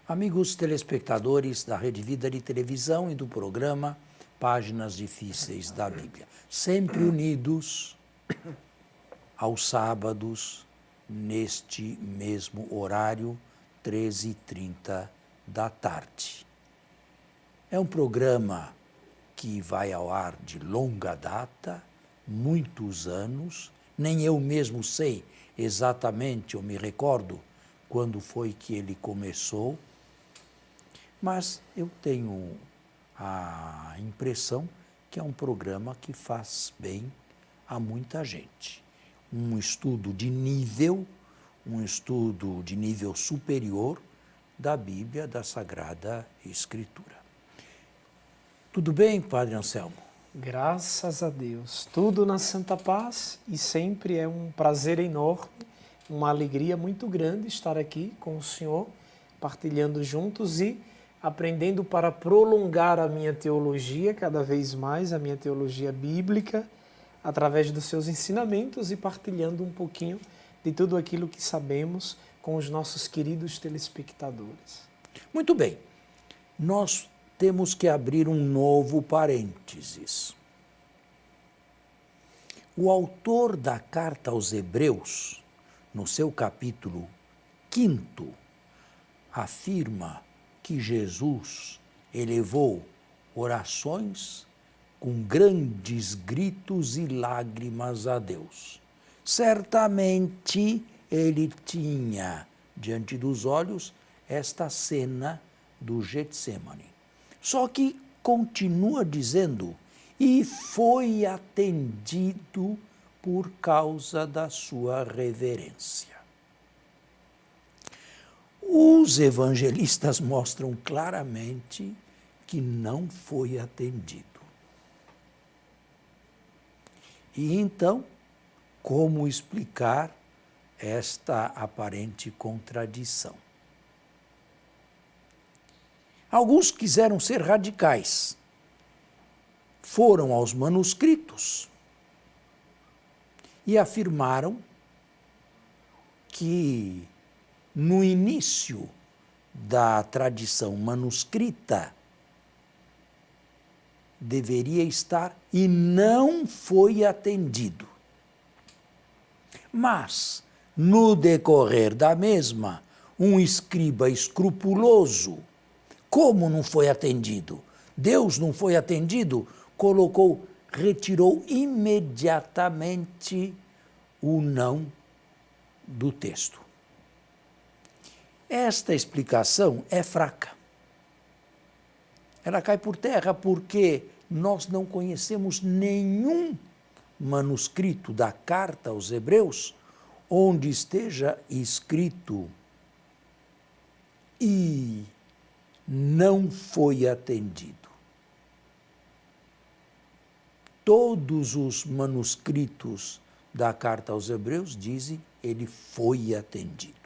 Amigos telespectadores da Rede Vida de Televisão e do programa Páginas Difíceis da Bíblia, sempre unidos aos sábados, neste mesmo horário, 13h30 da tarde. É um programa que vai ao ar de longa data, muitos anos, nem eu mesmo sei exatamente, eu me recordo quando foi que ele começou, mas eu tenho a impressão que é um programa que faz bem a muita gente. Um estudo de nível superior da Bíblia, da Sagrada Escritura. Tudo bem, Padre Anselmo? Graças a Deus. Tudo na santa paz e sempre é um prazer enorme, uma alegria muito grande estar aqui com o Senhor, partilhando juntos e aprendendo para prolongar a minha teologia cada vez mais, a minha teologia bíblica, através dos seus ensinamentos e partilhando um pouquinho de tudo aquilo que sabemos com os nossos queridos telespectadores. Muito bem. Nós temos que abrir um novo parênteses. O autor da carta aos Hebreus, no seu capítulo 5º, afirma que Jesus elevou orações com grandes gritos e lágrimas a Deus. Certamente ele tinha diante dos olhos esta cena do Getsemane. Só que continua dizendo, e foi atendido por causa da sua reverência. Os evangelistas mostram claramente que não foi atendido. E então, como explicar esta aparente contradição? Alguns quiseram ser radicais. Foram aos manuscritos e afirmaram que no início da tradição manuscrita deveria estar e não foi atendido. Mas, no decorrer da mesma, um escriba escrupuloso, como não foi atendido? Deus não foi atendido? Retirou imediatamente o não do texto. Esta explicação é fraca. Ela cai por terra porque nós não conhecemos nenhum manuscrito da carta aos Hebreus onde esteja escrito e não foi atendido. Todos os manuscritos da carta aos Hebreus dizem ele foi atendido.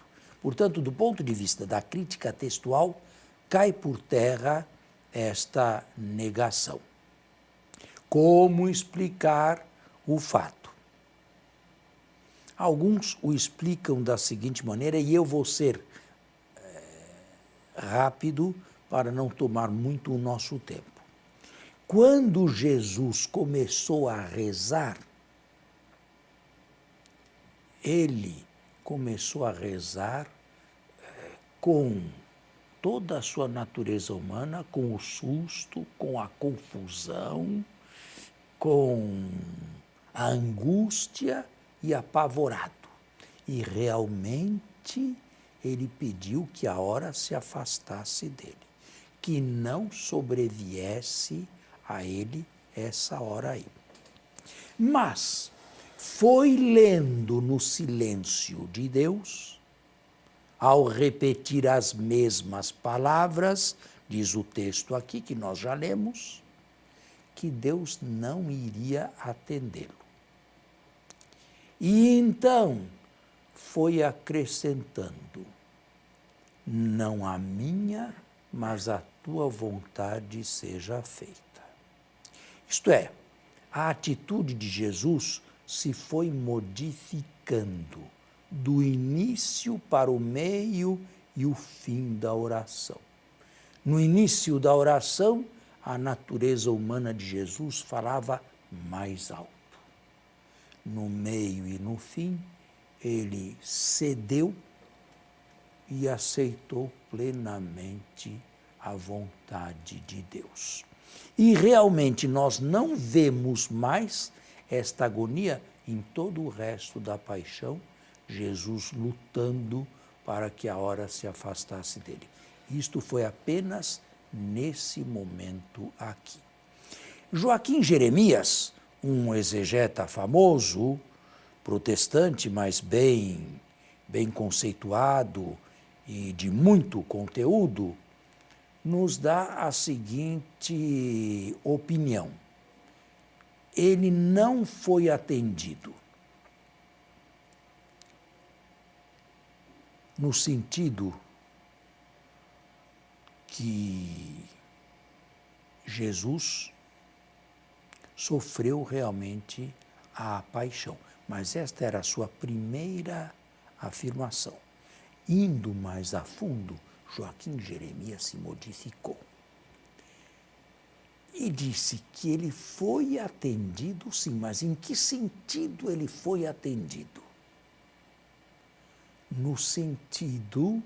Portanto, do ponto de vista da crítica textual, cai por terra esta negação. Como explicar o fato? Alguns o explicam da seguinte maneira, e eu vou ser rápido para não tomar muito o nosso tempo. Quando Jesus começou a rezar, ele começou a rezar com toda a sua natureza humana, com o susto, com a confusão, com a angústia e apavorado. E realmente ele pediu que a hora se afastasse dele, que não sobreviesse a ele essa hora aí. Mas foi lendo no silêncio de Deus, ao repetir as mesmas palavras, diz o texto aqui que nós já lemos, que Deus não iria atendê-lo. E então foi acrescentando, não a minha, mas a tua vontade seja feita. Isto é, a atitude de Jesus se foi modificando do início para o meio e o fim da oração. No início da oração, a natureza humana de Jesus falava mais alto. No meio e no fim, ele cedeu e aceitou plenamente a vontade de Deus. E realmente nós não vemos mais esta agonia em todo o resto da paixão, Jesus lutando para que a hora se afastasse dele. Isto foi apenas nesse momento aqui. Joaquim Jeremias, um exegeta famoso, protestante, mas bem conceituado e de muito conteúdo, nos dá a seguinte opinião. Ele não foi atendido no sentido que Jesus sofreu realmente a paixão. Mas esta era a sua primeira afirmação. Indo mais a fundo, Joaquim Jeremias se modificou e disse que ele foi atendido, sim, mas em que sentido ele foi atendido? No sentido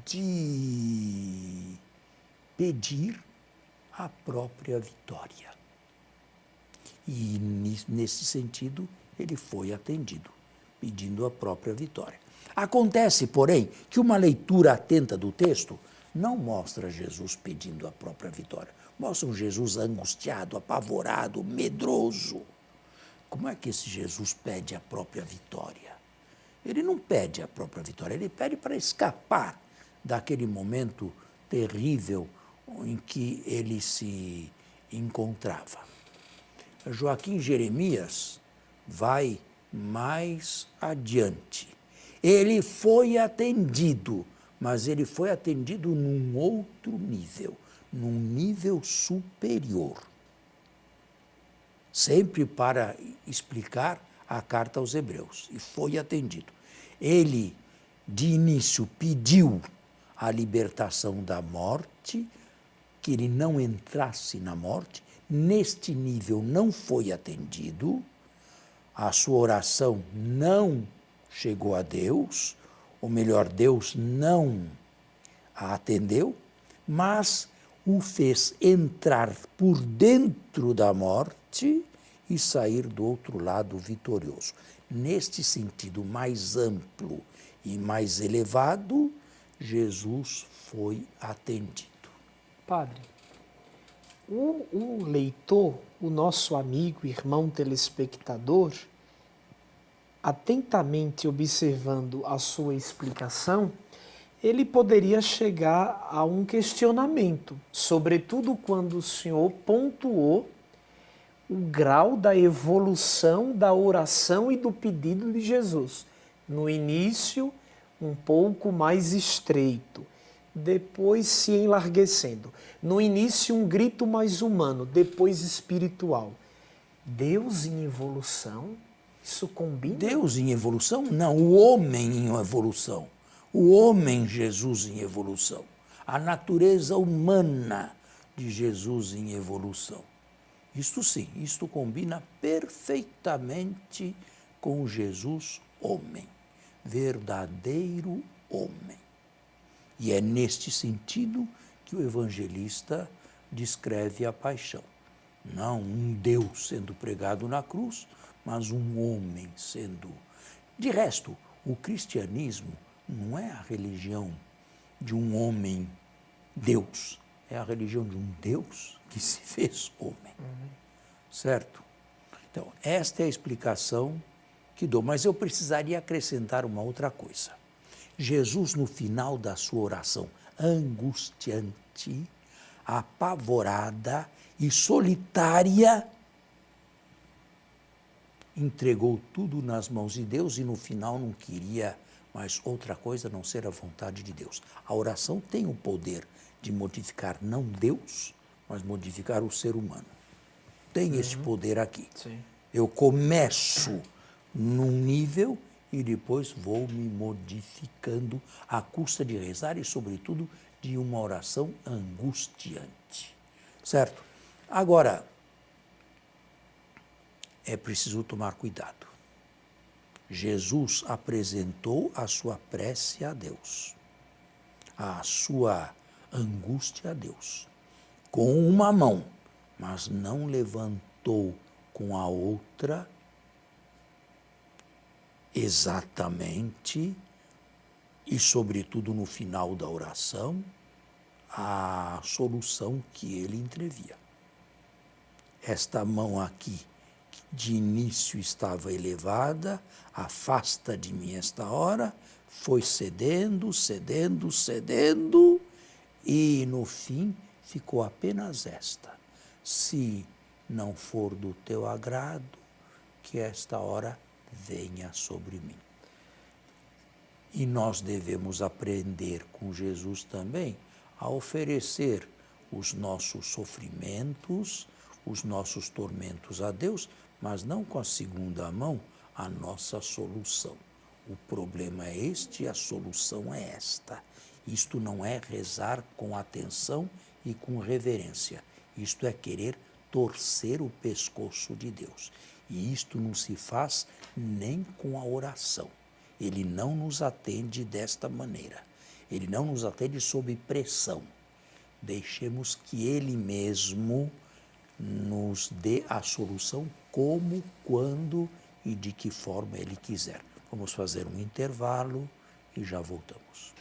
de pedir a própria vitória. E nesse sentido ele foi atendido, pedindo a própria vitória. Acontece, porém, que uma leitura atenta do texto não mostra Jesus pedindo a própria vitória. Mostra um Jesus angustiado, apavorado, medroso. Como é que esse Jesus pede a própria vitória? Ele não pede a própria vitória, ele pede para escapar daquele momento terrível em que ele se encontrava. Joaquim Jeremias vai mais adiante. Ele foi atendido, mas ele foi atendido num outro nível, num nível superior. Sempre para explicar a carta aos Hebreus, e foi atendido. Ele, de início, pediu a libertação da morte, que ele não entrasse na morte. Neste nível não foi atendido, a sua oração não chegou a Deus, ou melhor, Deus não a atendeu, mas o fez entrar por dentro da morte e sair do outro lado vitorioso. Neste sentido mais amplo e mais elevado, Jesus foi atendido. Padre, o leitor, o nosso amigo, irmão telespectador, atentamente observando a sua explicação, ele poderia chegar a um questionamento, sobretudo quando o senhor pontuou o grau da evolução da oração e do pedido de Jesus. No início, um pouco mais estreito, depois se enlarguecendo. No início, um grito mais humano, depois espiritual. Deus em evolução, isso combina? Deus em evolução? Não, o homem em evolução. O homem Jesus em evolução. A natureza humana de Jesus em evolução. Isto sim, isto combina perfeitamente com Jesus homem, verdadeiro homem. E é neste sentido que o evangelista descreve a paixão. Não um Deus sendo pregado na cruz, mas um homem sendo... De resto, o cristianismo não é a religião de um homem Deus, é a religião de um Deus que se fez homem. Certo? Então, esta é a explicação que dou, mas eu precisaria acrescentar uma outra coisa. Jesus, no final da sua oração angustiante, apavorada e solitária, entregou tudo nas mãos de Deus e no final não queria mais outra coisa a não ser a vontade de Deus. A oração tem o poder de modificar não Deus, mas modificar o ser humano. Tem esse poder aqui. Sim. Eu começo num nível e e depois vou me modificando à custa de rezar e, sobretudo, de uma oração angustiante. Certo? Agora, é preciso tomar cuidado. Jesus apresentou a sua prece a Deus, a sua angústia a Deus, com uma mão, mas não levantou com a outra exatamente e, sobretudo, no final da oração, a solução que ele entrevia. Esta mão aqui, que de início estava elevada, afasta de mim esta hora, foi cedendo, cedendo, cedendo, e no fim ficou apenas esta. Se não for do teu agrado, que esta hora venha sobre mim. E nós devemos aprender com Jesus também a oferecer os nossos sofrimentos, os nossos tormentos a Deus, mas não com a segunda mão a nossa solução. O problema é este e a solução é esta. Isto não é rezar com atenção e com reverência. Isto é querer torcer o pescoço de Deus. E isto não se faz nem com a oração. Ele não nos atende desta maneira. Ele não nos atende sob pressão. Deixemos que Ele mesmo nos dê a solução como, quando e de que forma Ele quiser. Vamos fazer um intervalo e já voltamos.